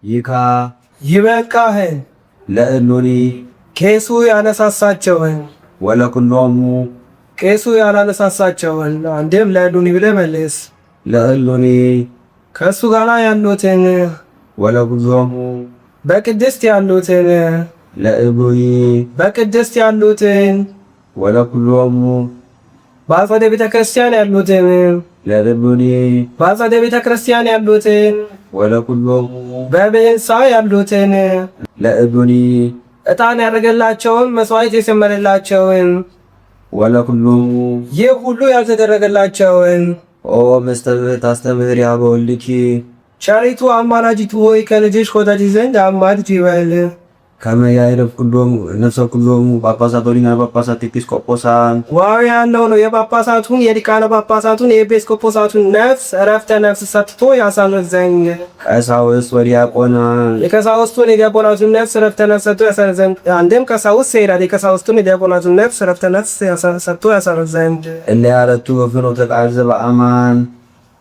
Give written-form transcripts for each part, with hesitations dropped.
ይካ ይበቃህን ለእሉኒ ቄሱ ያነሳሳቸውን ወለኩሎሙ ቄሱ ያላነሳሳቸውን አንዴም ለእሉኒ ብለህ መልስ። ለእሉኒ ከእሱ ጋር ያሉትን ወለኩሎሙ በቅድስት ያሉትን ለእሉኒ በቅድስት ያሉትን ወለኩሎሙ በአጸደ ቤተ ክርስቲያን ያሉትን ለእሉኒ በአጸደ ቤተ ክርስቲያን ያሉትን ወለኩሎሙ በብህንሳ ያሉትን ለእሉኒ ዕጣን ያደረገላቸውን መስዋዕት የሰመረላቸውን ወለኩሎሙ ይህ ሁሉ ያልተደረገላቸውን ኦ መስተብዕት አስተምህሪ በወልድኪ ቸሪቱ አማላጅቱ ሆይ ከልጅሽ ኮተት ዘንድ አማልጅ ይበል። ከመ ያዕረፍ ኩሎሙ ነፍሰ ኩሎሙ ጳጳሳት ወሊቃነ ጳጳሳት ኤጲስቆጶሳን ዋው ያለው ነው። የጳጳሳቱን የሊቃነ ጳጳሳቱን የኤጲስቆጶሳቱን ነፍስ እረፍተ ነፍስ ሰጥቶ ያሳርፍ ዘንድ ቀሳውስት ወዲያቆናን የቀሳውስቱን የዲያቆናቱን ነፍስ እረፍተ ነፍስ ሰጥቶ ያሳርፍ ዘንድ አንድም ቀሳውስት ይሄዳል። የቀሳውስቱን የዲያቆናቱን ነፍስ እረፍተ ነፍስ ሰጥቶ ያሳርፍ ዘንድ እለ ያረቱ በፍኖተ ቃል ዘበአማን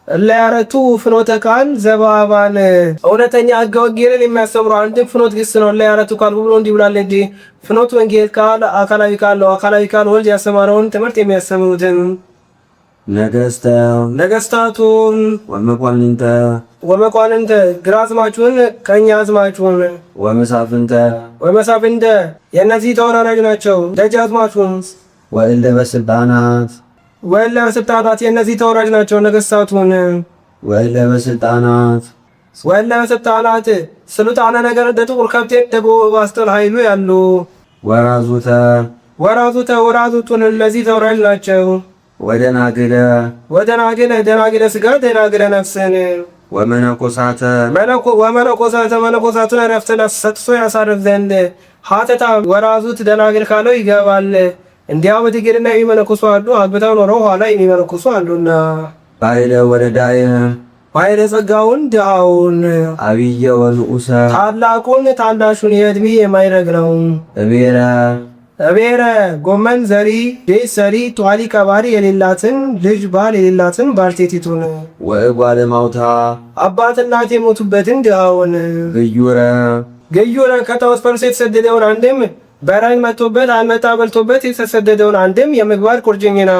እለ ያረቱ ፍኖተ ቃል ዘበአማን እውነተኛ ሕገ ወንጌልን የሚያስተምሩ አንድም ፍኖት ግስ ነው። እለ ያረቱ ቃል ብሎ እንዲህ ብሏል እንጂ ፍኖት ወንጌል ቃል አካላዊ ቃል ነው። አካላዊ ቃል ወልድ ያስተማረውን ትምህርት የሚያስተምሩትን ነገስታቱን ወመኳንንተ ግራዝማቹን ቀኛዝማቹን ወመሳፍንተ የእነዚህ ተወራራጅ ናቸው። ደጃዝማቹን ወእለ በስልጣናት የእነዚህ ተወራጅ ናቸው። ነገስታቱን ወእለ በስልጣናት ስልጣነ ነገር እንደ ጥቁር ከብት ደቦ ባስጠል ኃይሉ ያሉ ወራዙቱን እነዚህ ተወራጅ ናቸው። ወደናግለ ስጋ ደናግለ ነፍስን ወመነኮሳቱን እረፍተ ነፍስ ሰጥቶ ያሳርፍ ዘንድ ሀተታ ወራዙት ደናግል ካለው ይገባል። እንዲያው በትግልና የሚመነኩሱ አሉ፣ አግብተው ኖረው ኋላ የሚመነኩሱ አሉና ባይለ ጸጋውን ድሃውን አብየ ወንዑሰ ታላቁን ታናሹን የዕድሜ የማይረግለው እቤረ ጎመን ዘሪ ቤት ሰሪ ጧሊ ቀባሪ የሌላትን ልጅ ባል የሌላትን ባልቴቲቱን ወእጓለ ማውታ አባት እናት የሞቱበትን ድሃውን ግዩረ ከጣዖት ፈርሶ የተሰደደውን አንድም በራኝ መጥቶበት አልመጣ በልቶበት የተሰደደውን አንድም የምግባር ቁርጅኝና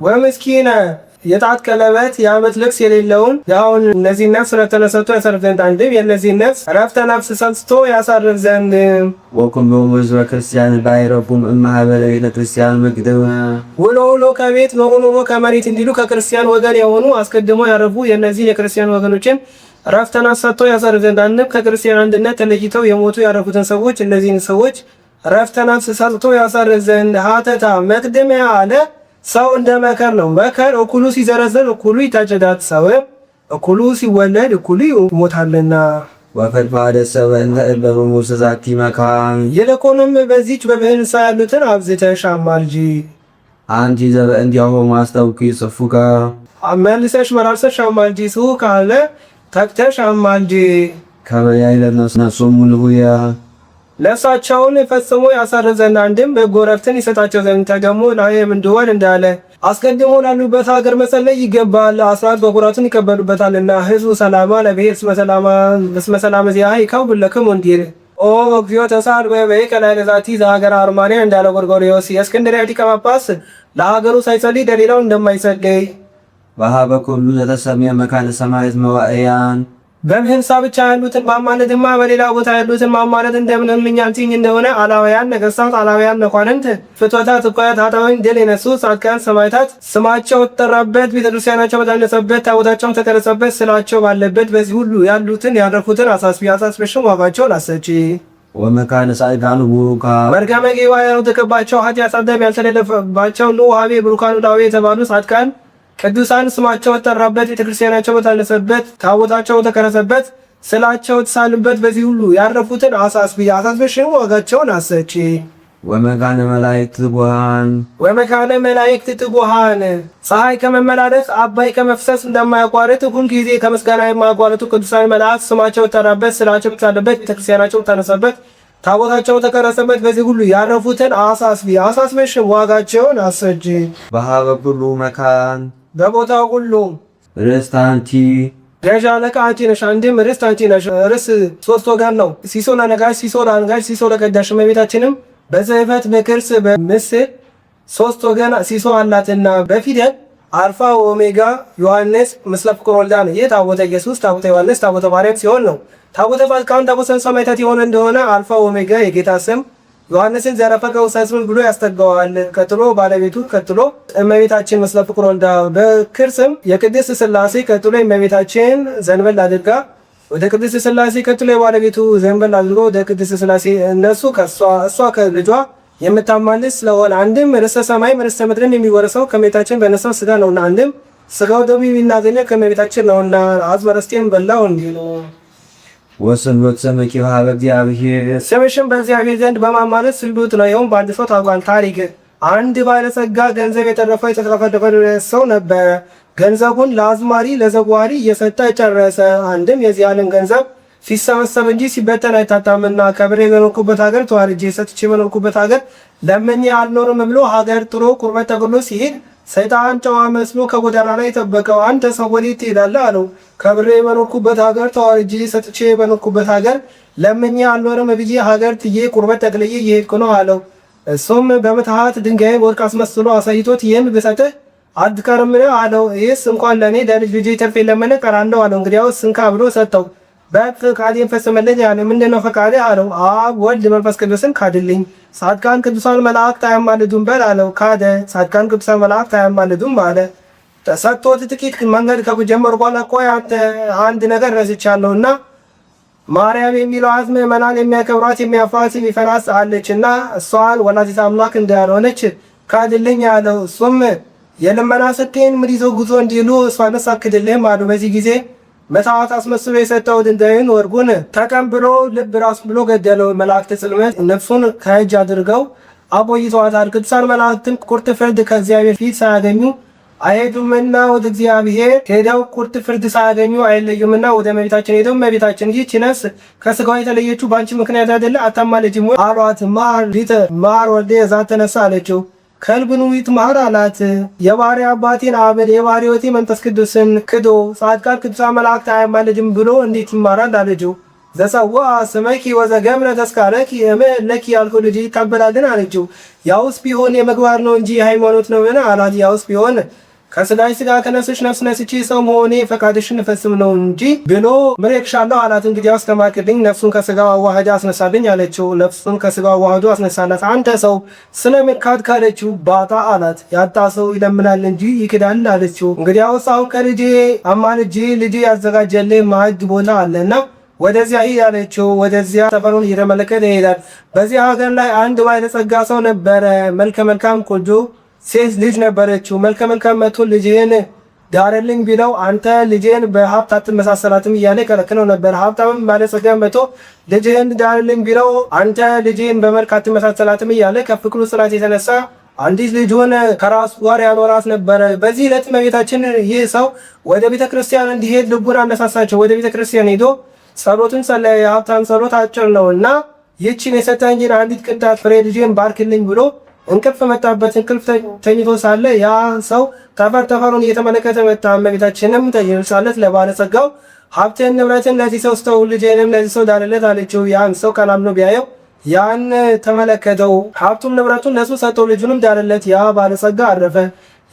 ወምስኪነ የጣት ቀለበት የዓመት ልብስ የሌለውን ያውን እነዚህ ነፍስ ረፍተ ነፍስ ሰጥቶ ያሳርፍ ዘንድ አንድም የእነዚህ ነፍስ ረፍተ ነፍስ ሰጥቶ ያሳርፍ ዘንድ ወኩሎሙ ሕዝበ ክርስቲያን ባይረቡም እማህበረ ቤተ ክርስቲያን መቅደመ ውሎ ከቤት ኑሮ ከመሬት እንዲሉ ከክርስቲያን ወገን የሆኑ አስቀድሞ ያረፉ የእነዚህ የክርስቲያን ወገኖችን ረፍተ ነፍስ ሰጥቶ ያሳርፍ ዘንድ አንድም ከክርስቲያን አንድነት ተለይተው የሞቱ ያረፉትን ሰዎች እነዚህን ሰዎች ረፍተ ነፍስ ሰጥቶ ያሳርፍ ዘንድ ሀተታ መቅደሚያ አለ። ሰው እንደ መከር ነው። መከር እኩሉ ሲዘረዘር እኩሉ ይታጨዳል። ሰው እኩሉ ሲወለድ እኩሉ ይሞታልና ወፈድፋደ ሰበእንተ እለ በሙስተ ዛቲ መካን ይልቁንም በዚች በብህንሳ ያሉትን አብዝተሽ አማልጂ። አንቲ ዘበእንቲአሁ ማስተውኪ ጽፉከ መልሰሽ መራርሰሽ አማልጂ። ስሁ ካለ ተግተሽ አማልጂ። ከመ ያዕረፍ ነፍሶሙ ንቡየ ነፍሳቸውን ፈጽሞ ያሳርፍ ዘንድ አንድም በጎ ዕረፍትን ይሰጣቸው ዘንድ ተገሞ ላይም እንድወል እንዳለ አስቀድሞ ላሉበት ሀገር መጸለይ ይገባል። አስራት በኩራቱን ይቀበሉበታልና ህዝቡ ሰላማ ለብሔር እስመ ሰላመ ዚአሃ ይከውን ለክሙ እንዲል ኦ እግዚኦ ተሳድበ በከላይ ለዛቲ ዘሀገር አርማንያ እንዳለ ጎርጎርዮስ የእስክንድርያ ሊቀ ጳጳስ ለሀገሩ ሳይጸልይ ለሌላው እንደማይጸልይ በሀበ ኩሉ ዘተሰምየ መካነ ሰማያት መዋዕያን በብህንሳ ብቻ ያሉትን ማማለድማ በሌላ ቦታ ያሉትን ማማለድ እንደምን ምኛልቲኝ እንደሆነ አላውያን ነገስታት፣ አላውያን መኳንንት፣ ፍትወታት፣ እኩያት፣ ኃጣውያን፣ ድል የነሱ ጻድቃን፣ ሰማዕታት ስማቸው ተጠራበት፣ ቤተክርስቲያናቸው በታነጸበት፣ ታቦታቸው ተቀረጸበት፣ ስላቸው ባለበት በዚህ ሁሉ ያሉትን ያረፉትን አሳስበሽም ዋጋቸውን አሰጪ። ወመካነ ጻድቃን ቡሩካ መርገመ ጌዋ ያልተቀባቸው ኃጢአት አሳዳቢ ያልተደለፈባቸው ንዑሐቤ ቡሩካን ዳዌ የተባሉ ጻድቃን ቅዱሳን ስማቸው ተጠራበት፣ ቤተክርስቲያናቸው በታነጸበት፣ ታቦታቸው ተቀረጸበት፣ ስላቸው ተሳሉበት በዚህ ሁሉ ያረፉትን አሳስበሽም ዋጋቸውን አሰጪ። ወመካነ መላእክት ትጉሃን ፀሐይ ከመመላለስ አባይ ከመፍሰስ እንደማያቋርጥ ሁል ጊዜ ከምስጋና የማያቋርጡ ቅዱሳን መላእክት ስማቸው ተጠራበት፣ ስላቸው ተሳሉበት፣ ቤተክርስቲያናቸው ተነጸበት፣ ታቦታቸው ተቀረጸበት በዚህ ሁሉ ያረፉትን አሳስበሽም ዋጋቸውን አሰጪ። በሀበ ኩሉ መካን በቦታው ሁሉ ርስት አንቲ ገዥ አለቃ አንቺ ነሽ፣ አንድም ርስት አንቺ ነሽ። ርስት ሶስት ወገን ነው፣ ሲሶ ለነጋሽ፣ ሲሶ ለአንጋሽ፣ ሲሶ ለቀዳሽ። እመቤታችንም በጽሕፈት በቅርጽ በምስል ሶስት ወገን ሲሶ አላትና በፊደል አልፋ ኦሜጋ ዮሐንስ ምስለ ፍቁር ወልዳ ነው። ይህ ታቦተ ኢየሱስ፣ ታቦተ ዮሐንስ፣ ታቦተ ማርያም ሲሆን ነው። ታቦተ ፋሲካውን ታቦተ ሰማዕታት የሆነ እንደሆነ አልፋ ኦሜጋ የጌታ ስም፣ ዮሐንስን ዘረፈቀው ሰስምን ብሎ ያስተጋዋል። ቀጥሎ ባለቤቱ፣ ቀጥሎ እመቤታችን ምስለ ፍቁር ወልዳ። በክርስም የቅድስት ሥላሴ፣ ቀጥሎ እመቤታችን ዘንበል አድርጋ ወደ ቅድስት ሥላሴ፣ ቀጥሎ የባለቤቱ ዘንበል አድርጎ ወደ ቅድስት ሥላሴ። እነሱ ከእሷ እሷ ከልጇ የምታማልስ ስለሆነ አንድም ርስተ ሰማይ ርስተ ምድርን የሚወርሰው ከእመቤታችን በነሳው ስጋ ነውና፣ አንድም ስጋው ደሙ የሚናገኘው ከእመቤታችን ነውና አዝመረስቴን በላው እንዲሉ ወሰንበት ሰመኪ ሀበ እግዚአብሔር ስምሽም በእግዚአብሔር ዘንድ በማማለስ ስልጡት ነው። ይኸውም በአንድ ሰው ታውቋል። ታሪክ አንድ ባለጸጋ ገንዘብ የተረፈው የተትረፈረፈ ሰው ነበረ። ገንዘቡን ለአዝማሪ ለዘጓሪ እየሰጠ ጨረሰ። አንድም የዚህ ዓለም ገንዘብ ሲሰበሰብ እንጂ ሲበተን አይታጣምና ከብሬ በኖርኩበት ሀገር ተዋርጄ ሰጥቼ በኖርኩበት ሀገር ለምኜ አልኖርም ብሎ ሀገር ጥሎ ቁርበት ተብሎ ሲሄድ ሰይጣን ጨዋ መስሎ ከጎዳና ላይ ጠበቀው። አንተ ሰው ወዴት ትሄዳለህ አለው። ከብሬ በኖርኩበት ሀገር ተዋርጄ ሰጥቼ በኖርኩበት ሀገር ለምኜ አልኖርም ብዬ ሀገር ትዬ ቁርበት ጠቅልዬ እየሄድኩ ነው አለው። እሱም በምትሃት ድንጋይን ወርቅ አስመስሎ አሳይቶት ይህን ብሰጥህ አትቀርምን አለው። ይህስ እንኳን ለእኔ ለልጅ ልጄ ተርፌ ለመነ ቀራለሁ አለው። እንግዲያውስ እንካ ብሎ ሰጠው። በፈቃዴን ፈጽምልኝ አለ። ምንድነው ፈቃዴ አለው። አብ ወልድ መንፈስ ቅዱስን ካድልኝ። ጻድቃን ቅዱሳን መላእክት አያማልዱም በል አለው። ካደ። ጻድቃን ቅዱሳን መላእክት አያማልዱም አለ። ተሰጥቶት ጥቂት መንገድ ከጀመሩ በኋላ ቆይ አንድ ነገር ረስቻለሁና ማርያም የሚለው ምዕመናን የሚያከብሯት የሚያፏት የሚፈራት አለችና እሷን ወላዲተ አምላክ እንዳልሆነች ካድልኝ አለው። እሱም የልመና ስቴን ምን ይዞ ጉዞ እንዲሉ እሷን አክድልህም አሉ። በዚህ ጊዜ መታወት አስመስሎ የሰጠው ድንጋዩን ወርቁን ተቀብሎ ልብ ራሱ ብሎ ገደለው። መላእክት ጽልመት ነፍሱን ከእጅ አድርገው አቆይተዋታል። ቅዱሳን መላእክትም ቁርጥ ፍርድ ከእግዚአብሔር ፊት ሳያገኙ አይሄዱምና ወደ እግዚአብሔር ሄደው ቁርጥ ፍርድ ሳያገኙ አይለዩምና ወደ እመቤታችን ሄደው እመቤታችን ይህች ነፍስ ከስጋዋ የተለየችው በአንቺ ምክንያት አይደለ? አታማልጅም ወይ አሏት። ማር ወልደ የዛት ተነሳ አለችው። ከልብኑ ይትማር አላት። የባሕርይ አባቴን አብን የባሕርይ ሕይወቴ መንፈስ ቅዱስን ክዶ ጻድቃን ቅዱሳን መላእክት አያማልድም ብሎ እንዴት ይማራል አለችው። ዘሰዋ ስመኪ ወዘገብረ ተስካረኪ እምለኪ ያልኩ ልጅ ይቀበላልን አለችው። ያውስ ቢሆን የምግባር ነው እንጂ ሃይማኖት ነው ምን አላት። ያውስ ቢሆን ከስጋሽ ስጋ ከነፍስሽ ነፍስ ነስቼ ሰው መሆኔ ፈቃድሽን እፈጽም ነው እንጂ ብሎ ምሬክሻለሁ አላት። እንግዲያውስ ተማርክልኝ ነፍሱን ከስጋው አዋህዶ አስነሳልኝ አለችው። ነፍሱን ከስጋው አዋህዶ አስነሳላት። አንተ ሰው ስለምካድ ካለችው ባጣ አላት። ያጣ ሰው ይለምናል እንጂ ይክዳል አለችው። እንግዲያውስ አሁን ከልጄ አማልጄ ልጄ ያዘጋጀልህ ማዕድ ቦታ አለና ወደዚያ ሂድ አለችው። ወደዚያ ሰፈሩን እየተመለከተ ይሄዳል። በዚያ ሀገር ላይ አንድ ባለጸጋ ሰው ነበረ። መልከ መልካም ቆንጆ ሴት ልጅ ነበረችው። መልከ መልካም መጥቶ ልጅህን ዳርልኝ ቢለው አንተ ልጅህን በሀብት አትመሳሰላትም እያለ ከለክለው ነበር። ሀብታም ባለጸጋ መጥቶ ልጅህን ዳርልኝ ቢለው አንተ ልጅህን በመልክ አትመሳሰላትም እያለ ከፍቅሩ ጽናት የተነሳ አንዲት ልጁን ከራሱ ጋር ያኖራት ነበረ። በዚህ ዕለት እመቤታችን ይህ ሰው ወደ ቤተ ክርስቲያን እንዲሄድ ልቡን አነሳሳቸው። ወደ ቤተ ክርስቲያን ሄዶ ጸሎትን ጸለየ። የሀብታም ጸሎት አጭር ነው እና ይህችን የሰጠኝን አንዲት ቅንጣት ፍሬ ልጅህን ባርክልኝ ብሎ እንቅልፍ መጣበት። እንቅልፍ ተኝቶ ሳለ ያ ሰው ተፈሩን እየተመለከተ መጣ። እመቤታችንም ተየሳለት ለባለጸጋው ሀብትን ንብረትን ለዚህ ሰው ስተው ልጅንም ለዚህ ሰው ዳርለት አለችው። ያን ሰው ከላምኖ ቢያየው ያን ተመለከተው። ሀብቱን ንብረቱን ለሱ ሰጠው፣ ልጁንም ዳርለት። ያ ባለጸጋ አረፈ።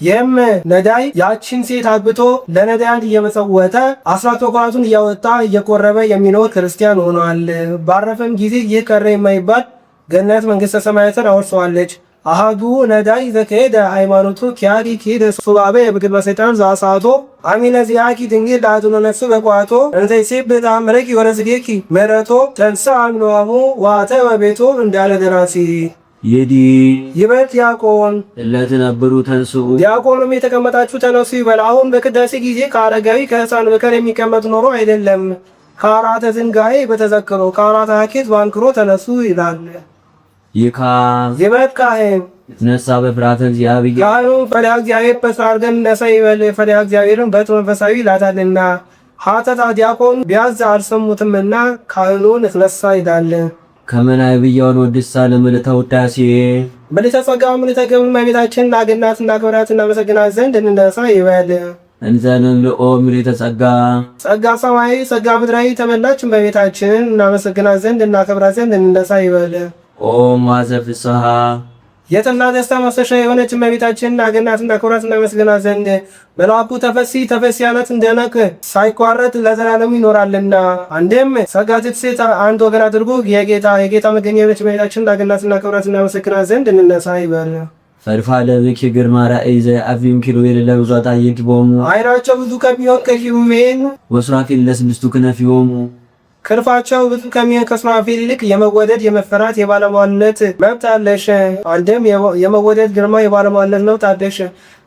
ይህም ነዳይ ያችን ሴት አግብቶ ለነዳያን እየመጸወተ አስራት በኩራቱን እያወጣ እየቆረበ የሚኖር ክርስቲያን ሆኗል። ባረፈም ጊዜ ይህ ቀረ የማይባል ገነት መንግስተ ሰማያትን አወርሰዋለች። አሃዱ ነዳይ ዘከሄደ ሃይማኖቱ ኪያዲ ኪደ ሱባቤ በግብረ ሰይጣን ዛሳቶ አሚነ ዚያኪ ድንግል ዳቱነ ነፍሱ በቋቶ እንዘይሴብ በታምረኪ ወረዝጌኪ መረቶ ተንሳ አምኖሙ ዋተ በቤቶ እንዳለ ደራሲ የዲ ይበት ዲያቆን ለተነበሩ ተንሱ ዲያቆኑም የተቀመጣችሁ ተነሱ ይበል። አሁን በቅዳሴ ጊዜ ከአረጋዊ ከሕፃን በቀር የሚቀመጥ ኖሮ አይደለም። ከአራተ ዝንጋዬ በተዘክሮ ከአራተ ሀኬት ባንክሮ ተነሱ ይላል። ይካ ይበት ካህን ነሳ በፍርሃተ እግዚአብሔር ካህኑ ፈሪሃ እግዚአብሔር በሳርገን ነሳ ይበል። ፈሪሃ እግዚአብሔርን በመንፈሳዊ ይላታልና ሀተታ ዲያቆን ቢያዝ አልሰሙትምና ካህኑን ነሳ ይላል። ከመናይ ብያውን ወድሳ ለምልዕተ ውዳሴ ምልዕተ ጸጋ ምልዕተ ክብር እመቤታችንን እናገናት እናክብራት እናመሰግናት ዘንድ እንነሳ ይበል። እንዘንን ለኦም ለተጸጋ ጸጋ ሰማያዊ ጸጋ ምድራዊ ተመላች እመቤታችንን እናመሰግናት ዘንድ እናከብራት ዘንድ እንነሳ ይበል። ኦ ማዘ ፍስሐ የጥና ደስታ ማሰሻ የሆነች እመቤታችንን አገናት እናከብራት እናመስግናት ዘንድ መልአኩ ተፈሲ ያላት እንደነክ ሳይቋረጥ ለዘላለሙ ይኖራልና። አንድም ሰጋቲት ሴት አንድ ወገን አድርጎ የጌታ መገኛ የሆነች እመቤታችንን አገናት እናከብራት እናመስግናት ዘንድ እንነሳ ይበል። ፈርፋለ ብኪ ግርማ ራእይ ዘአፊም ኪሎ የሌለ ብዙታ ይትቦሙ አይናቸው ብዙ ከሚሆን ከኪሩቤል ወስራፊል ለስድስቱ ክነፊሆሙ ክንፋቸው ብዙ ከሚሆን ከሱራፌል ይልቅ የመወደድ የመፈራት የባለሟልነት መብት አለሽ። አንድም የመወደድ ግርማ የባለሟልነት መብት አለሽ።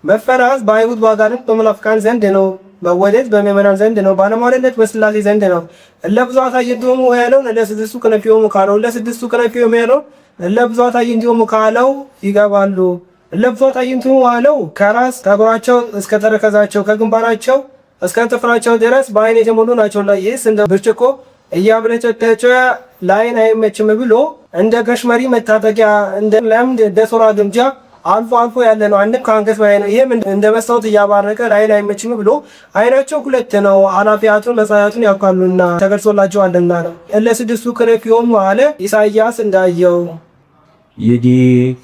መፈራት በአይሁድ በአጋንንት በመናፍቃን ዘንድ ነው። መወደድ በምእመናን ዘንድ ነው። ባለሟልነት በሥላሴ ዘንድ ነው። ለብዙኃት አዕይንቲሆሙ ያለው ለስድስቱ ክነፊሆሙ ካለው ለስድስቱ ክነፊሆሙ ያለው ለብዙኃት አዕይንቲሆሙ ካለው ይገባሉ። ለብዙኃት አዕይንቲሆሙ አለው ከራስ ከእግራቸው እስከ ተረከዛቸው ከግንባራቸው እስከ ጥፍራቸው ድረስ በአይን የተሞሉ ናቸውና ይህስ እንደ ብርጭቆ እያብለጨለጨ ለአይን አይመችም ብሎ እንደ ገሽመሪ መታጠቂያ እንደ ለምድ እንደ ሶራ ግምጃ አልፎ አልፎ ያለ ነው። አንድም ከአንገት በላይ ነው። ይህም እንደ መስታወት እያባረቀ ለአይን አይመችም ብሎ አይናቸው ሁለት ነው፣ ኃላፊያቱን መጻያቱን ያውቃሉና ተገልጾላቸዋልና ነው። ለስድስቱ ክነፊሆሙ አለ ኢሳይያስ እንዳየው ይዲ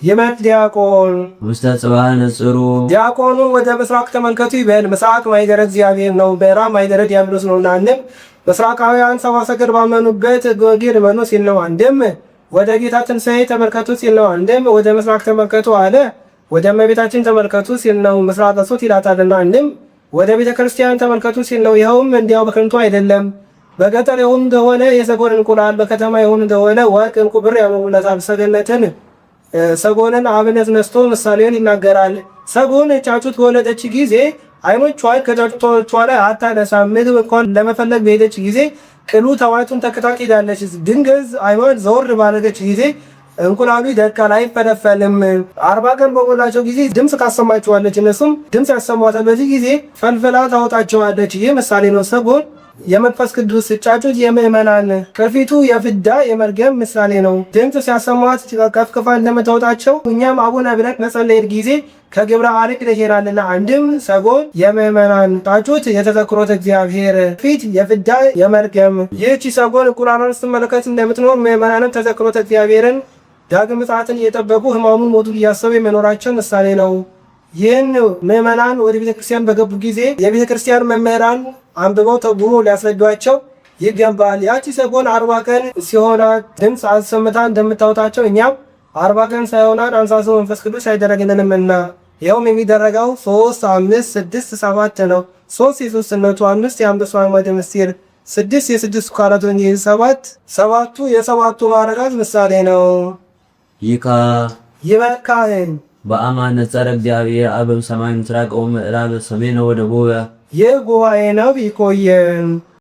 ይመት ዲያቆን ውስተ ጽባህ ነጽሩ ዲያቆኑ ወደ ምስራቅ ተመልከቱ ይበል። ምስራቅ ማይደረ እግዚአብሔር ነው፣ ምዕራብ ማይደረ ዲያብሎስ ነውና። አንድም ምስራቃውያን ሰብአ ሰገል ባመኑበት ጎጌድ መኖ ሲል ነው። አንድም ወደ ጌታ ትንሣኤ ተመልከቱ ሲል ነው። አንድም ወደ ምስራቅ ተመልከቱ አለ ወደ እመቤታችን ተመልከቱ ሲል ነው። ምስራቅ እሱት ይላታልና። አንድም ወደ ቤተ ክርስቲያን ተመልከቱ ሲል ነው። ይኸውም እንዲያው በከንቱ አይደለም። በገጠር የሆኑ እንደሆነ የሰጎን እንቁላል፣ በከተማ የሆኑ እንደሆነ ወርቅ፣ ዕንቁ፣ ብር ያመሙለታል። ሰገነትን ሰጎንን አብነት ነስቶ ምሳሌውን ይናገራል። ሰጎን ጫጩት በወለደች ጊዜ አይኖቿን ከጫጩቶቿ ላይ አታነሳም። ምግብ እንኳን ለመፈለግ በሄደች ጊዜ ቅሉ ተዋይቱን ተክታ ሄዳለች። ድንገት አይኗን ዘወር ባለገች ጊዜ እንቁላሉ ይደርቃል፣ አይፈለፈልም። 40 ቀን በሞላቸው ጊዜ ድምፅ ካሰማቸዋለች፣ እነሱም ድምፅ ያሰሟታል። በዚህ ጊዜ ፈልፈላ ታወጣቸዋለች። ይህ ምሳሌ ነው። ሰጎን የመንፈስ ቅዱስ ጫጩት የምእመናን ቅርፊቱ የፍዳ የመርገም ምሳሌ ነው። ድምፅ ሲያሰሟት ከፍክፋ እንደምታወጣቸው እኛም አቡነ ብለን መጸለይ ጊዜ ከግብረ አርቅ ይሄዳልና። አንድም ሰጎን የምእመናን ጫጩት የተዘክሮተ እግዚአብሔር ፊት የፍዳ የመርገም ይህቺ ሰጎን እንቁላሏን ስትመለከት እንደምትኖር ምእመናንም ተዘክሮተ እግዚአብሔርን ዳግም ምጽአትን እየጠበቁ ሕማሙን ሞቱን እያሰቡ የመኖራቸው ምሳሌ ነው። ይህን ምእመናን ወደ ቤተክርስቲያን በገቡ ጊዜ የቤተክርስቲያን መምህራን አንብበው ተርጉመው ሊያስረዷቸው ይገባል። ያቺ ሰጎን 40 ቀን ሲሆናት ድምፅ አሰምታ እንደምታወጣቸው እኛም 40 ቀን ሳይሆናት አንሳሶ መንፈስ ቅዱስ አይደረግልንምና ይኸውም የሚደረገው 3፣ 5፣ 6፣ 7 ነው። 3 የሦስትነቱ፣ 5 የአምስቱ አዕማደ ምስጢር፣ 6 የስድስቱ ካህናት ወንጌል፣ 7 የሰባቱ ማዕረጋት ምሳሌ ነው። ይካ ይበካን በአማን ነጸረ እግዚአብሔር አብ በሰማይ ምስራቅ ወምዕራብ ሰሜን ወደቡብ ይህ ጉባኤ ነው። ይቆየን።